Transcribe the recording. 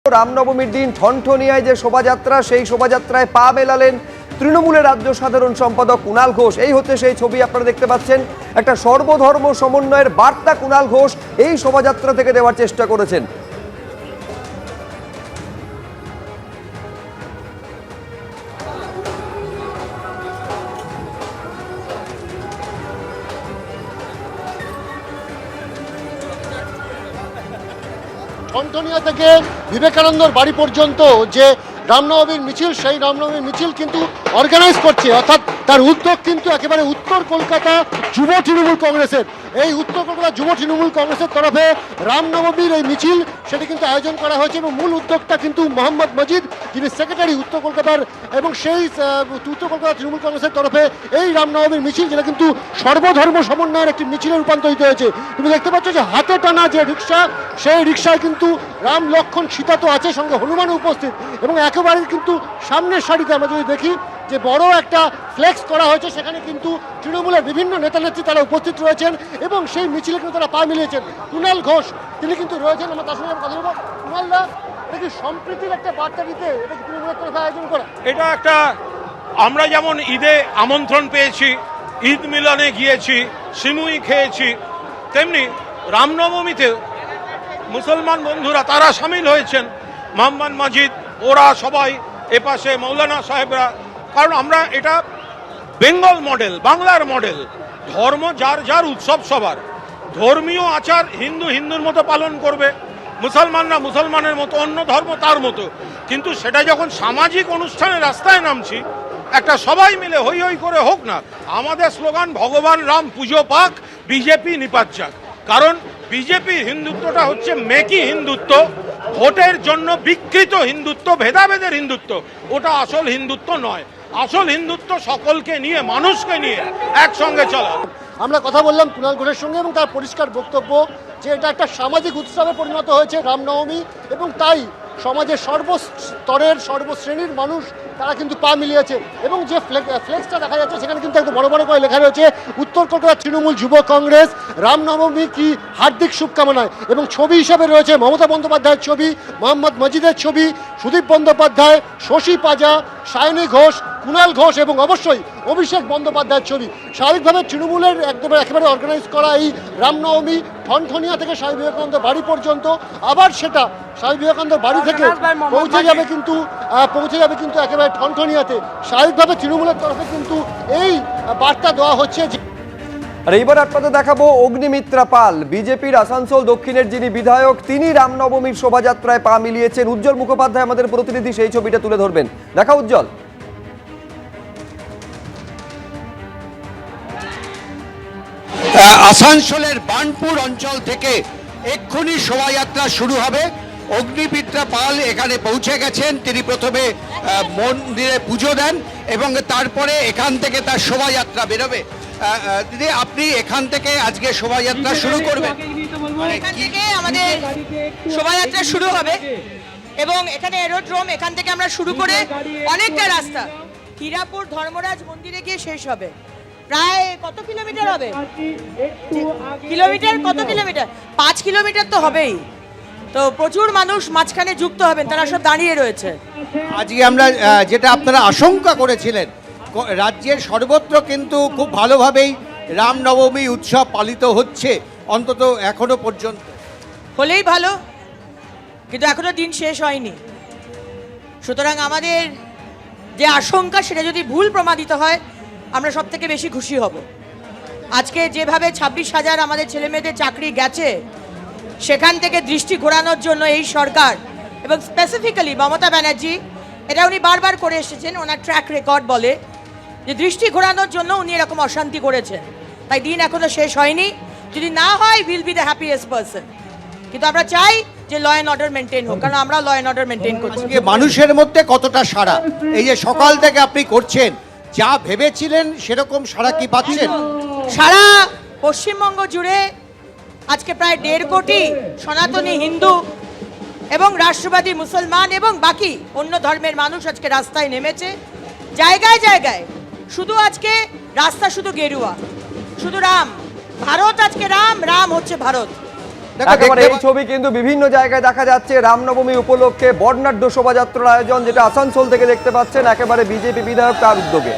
রামনবমীর দিন ঠনঠনিয়ায় যে শোভাযাত্রা, সেই শোভাযাত্রায় পা মেলালেন তৃণমূলের রাজ্য সাধারণ সম্পাদক কুণাল ঘোষ। এই হচ্ছে সেই ছবি আপনারা দেখতে পাচ্ছেন। একটা সর্বধর্ম সমন্বয়ের বার্তা কুণাল ঘোষ এই শোভাযাত্রা থেকে দেওয়ার চেষ্টা করেছেন। ঠনঠনিয়া থেকে বিবেকানন্দর বাড়ি পর্যন্ত যে রামনবমীর মিছিল, সেই রামনবমীর মিছিল কিন্তু অর্গানাইজ করছে, অর্থাৎ তার উদ্যোগ কিন্তু একেবারে উত্তর কলকাতা যুব তৃণমূল কংগ্রেসের। এই উত্তর কলকাতা যুব তৃণমূল কংগ্রেসের তরফে রামনবমীর এই মিছিল সেটি কিন্তু আয়োজন করা হয়েছে এবং মূল উদ্যোগটা কিন্তু মোহাম্মদ মজিদ, যিনি সেক্রেটারি উত্তর কলকাতার, এবং সেই উত্তর কলকাতা তৃণমূল কংগ্রেসের তরফে এই রামনবমীর মিছিল, যেটা কিন্তু সর্বধর্ম সমন্বয়ের একটি মিছিলে রূপান্তরিত হয়েছে। তুমি দেখতে পাচ্ছ যে হাতে টানা যে রিক্সা, সেই রিক্সায় কিন্তু রাম লক্ষ্মণ সীতা তো আছে, সঙ্গে হনুমানও উপস্থিত, এবং একেবারে কিন্তু সামনের সারিতে আমরা যদি দেখি যে বড় একটা ফ্লেক্স করা হয়েছে, সেখানে কিন্তু তৃণমূলের বিভিন্ন নেতানেত্রী তারা উপস্থিত রয়েছেন এবং সেই মিছিলে কিন্তু তারা পা মিলিয়েছেন। কুণাল ঘোষ তিনি কিন্তু রয়েছেন, আমরা তার সঙ্গে কথা বলবো। কুণালদা, এটা কি সম্প্রীতির একটা বার্তা দিতে এটা কি তৃণমূলের তরফে আয়োজন করা? এটা একটা, আমরা যেমন ঈদে আমন্ত্রণ পেয়েছি, ঈদ মিলনে গিয়েছি, সিমুই খেয়েছি, তেমনি রামনবমীতে মুসলমান বন্ধুরা তারা সামিল হয়েছেন। মোহাম্মদ মজিদ, ওরা সবাই, এপাশে মৌলানা সাহেবরা, কারণ আমরা এটা বেঙ্গল মডেল, বাংলার মডেল। ধর্ম যার যার, উৎসব সবার। ধর্মীয় আচার হিন্দু হিন্দুর মতো পালন করবে, মুসলমানরা মুসলমানের মতো, অন্য ধর্ম তার মতো। কিন্তু সেটা যখন সামাজিক অনুষ্ঠানে রাস্তায় নামছি, একটা সবাই মিলে হই হই করে হোক না। আমাদের স্লোগান ভগবান রাম পুজো পাক, বিজেপি নিপাত যাক। কারণ বিজেপি হিন্দুত্বটা হচ্ছে মেকি হিন্দুত্ব, ভোটের জন্য বিকৃত হিন্দুত্ব, ভেদাভেদের হিন্দুত্ব। ওটা আসল হিন্দুত্ব নয়। আসল হিন্দুত্ব সকলকে নিয়ে, মানুষকে নিয়ে একসঙ্গে চলা। আমরা কথা বললাম কুণাল ঘোষের সঙ্গে এবং তার পরিষ্কার বক্তব্য যে এটা একটা সামাজিক উৎসবে পরিণত হয়েছে রামনবমী, এবং তাই সমাজের সর্বস্তরের সর্বশ্রেণীর মানুষ তারা কিন্তু পা মিলিয়েছে। এবং যে ফ্লেক্সটা দেখা যাচ্ছে, সেখানে কিন্তু একটু বড় বড় করে লেখা রয়েছে উত্তর কলকাতা তৃণমূল যুব কংগ্রেস রামনবমী কি হার্দিক শুভকামনায়, এবং ছবি হিসাবে রয়েছে মমতা বন্দ্যোপাধ্যায়ের ছবি, মোহাম্মদ মজিদের ছবি, সুদীপ বন্দ্যোপাধ্যায়, শশী পাজা, সায়নী ঘোষ, কুণাল ঘোষ এবং অবশ্যই অভিষেক বন্দ্যোপাধ্যায়ের ছবি। স্বাভাবিকভাবে তৃণমূলের একেবারে অর্গানাইজ করা এই রামনবমী ঠনঠনিয়া থেকে স্বামী বিবেকানন্দ বাড়ি পর্যন্ত, আবার সেটা স্বামী বিবেকানন্দ বাড়ি থেকে পৌঁছে যাবে কিন্তু একেবারে ঠনঠনিয়াতে। স্বাভাবিকভাবে তৃণমূলের তরফে কিন্তু এই বার্তা দেওয়া হচ্ছে। আর এইবার আপনাদের দেখাবো অগ্নিমিত্রা পাল, বিজেপির আসানসোল দক্ষিণের যিনি বিধায়ক, তিনি রামনবমীর শোভাযাত্রায় পা মিলিয়েছেন। উজ্জ্বল মুখোপাধ্যায় আমাদের প্রতিনিধি সেই ছবিটা তুলে ধরবেন। দেখা উজ্জ্বল। আসানসোলের বার্নপুর অঞ্চল থেকে এক্ষুনি শোভাযাত্রা শুরু হবে। অগ্নিমিত্রা পাল এখানে পৌঁছে গেছেন। তিনি প্রথমে মন্দিরে পুজো দেন এবং তারপরে এখান থেকে তার শোভাযাত্রা বেরোবে। দিদি, আপনি এখান থেকে আজকে শোভাযাত্রা শুরু করবেন? এখান থেকে আমাদের শোভাযাত্রা শুরু হবে এবং এখানে এরোড্রোম, এখান থেকে আমরা শুরু করে অনেকটা রাস্তা হীরাপুর ধর্মরাজ মন্দিরে গিয়ে শেষ হবে। প্রায় কত কিলোমিটার হবে? কত কিলোমিটার? 5 কিলোমিটার তো হবেই। তো প্রচুর মানুষ মাঝখানে যুক্ত হবেন, তারা সব দাঁড়িয়ে রয়েছে। আজকে আমরা যেটা আপনারা আশঙ্কা করেছিলেন, রাজ্যের সর্বত্র কিন্তু খুব ভালোভাবেই রামনবমী উৎসব পালিত হচ্ছে, অন্তত এখনো পর্যন্ত। হলেই ভালো, কিন্তু এখনো দিন শেষ হয়নি। সুতরাং আমাদের যে আশঙ্কা, সেটা যদি ভুল প্রমাণিত হয়, আমরা সব থেকে বেশি খুশি হব। আজকে যেভাবে 26,000 আমাদের ছেলেমেয়েদের চাকরি গেছে, সেখান থেকে দৃষ্টি ঘোরানোর জন্য এই সরকার এবং স্পেসিফিক্যালি মমতা ব্যানার্জি, এটা উনি বারবার করে এসেছেন, ওনার ট্র্যাক রেকর্ড বলে যে দৃষ্টি ঘোরানোর জন্য উনি এরকম অশান্তি করেছেন। তাই দিন এখনো শেষ হয়নি। যদি না হয়, will be the happiest person. কিন্তু আমরা চাই যে ল অ্যান্ড অর্ডার মেনটেন হোক, কারণ আমরা ল অ্যান্ড অর্ডার মেনটেন করছি। মানুষের মধ্যে কতটা সাড়া, এই যে সকাল থেকে আপনি করছেন, যা ভেবেছিলেন সেরকম সাড়া কি পাচ্ছেন? সারা পশ্চিমবঙ্গ জুড়ে আজকে প্রায় 1.5 কোটি সনাতনী হিন্দু এবং রাষ্ট্রবাদী মুসলমান এবং বাকি অন্য ধর্মের মানুষ আজকে রাস্তায় নেমেছে। জায়গায় জায়গায় শুধু আজকে রাস্তা শুধু গেরুয়া, শুধু রাম, ভারত আজকে রাম, রাম হচ্ছে ভারত। দেখো, একেবারে দেখতে এই ছবি কিন্তু বিভিন্ন জায়গায় দেখা যাচ্ছে রামনবমী উপলক্ষে বর্ণাঢ্য শোভাযাত্রার আয়োজন, যেটা আসানসোল থেকে দেখতে পাচ্ছেন, একেবারে বিজেপি বিধায়ক তার উদ্যোগে।